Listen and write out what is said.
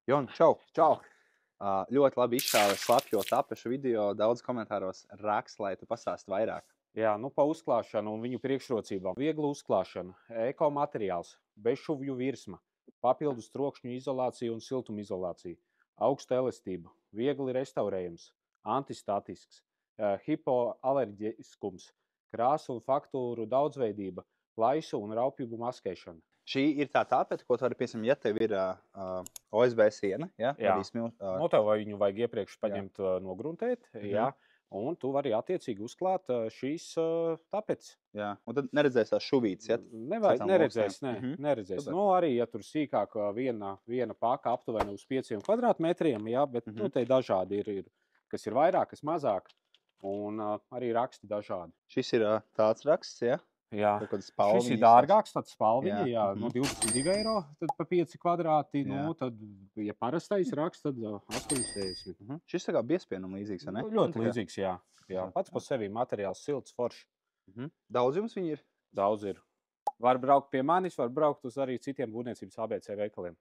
Jon, čau! Čau! Ļoti labi izšāva slapjo tapešu video. Daudz komentāros raksta, lai tu pastāsti vairāk. Jā, pa uzklāšanu un viņu priekšrocībām. Viegla uzklāšana, ekomateriāls, bezšuvju virsma, papildus trokšņu izolācija un siltuma izolācija, augsta elastība, viegli restaurējams, antistatisks, hipoalerģiskums, krāsu un faktūru daudzveidība, plaisu un raupjumu maskēšana. Šī ir tā tāpeta, ko tu vari, piemēram, ja tev ir OSB siena, ja? Jā. Tev viņu vajag iepriekš paņemt, nogruntēt, jā, un tu vari attiecīgi uzklāt šīs tapetes. Jā, un tad neredzēs tās šuvītes, ja? Neredzēs. Super. Arī, ja tur sīkāk viena paka aptuveni uz 5 kvadrātmetriem, jā, bet te dažādi ir, kas ir vairāk, kas mazāk, un arī raksti dažādi. Šis ir tāds raksts, ja? Jā, šis ir dārgāks, tāds spalviņa, jā, 22 eiro, tad pa 5 kvadrāti, tad, ja parastais raksts, tad 80. Šis tā kā biespienam līdzīgs, vai ne? Ļoti līdzīgs, jā. Pats pa sevi materiāls silts, foršs. Daudz jums viņi ir? Daudz ir. Var braukt pie manis, var braukt uz arī citiem būvniecības ABC veikaliem.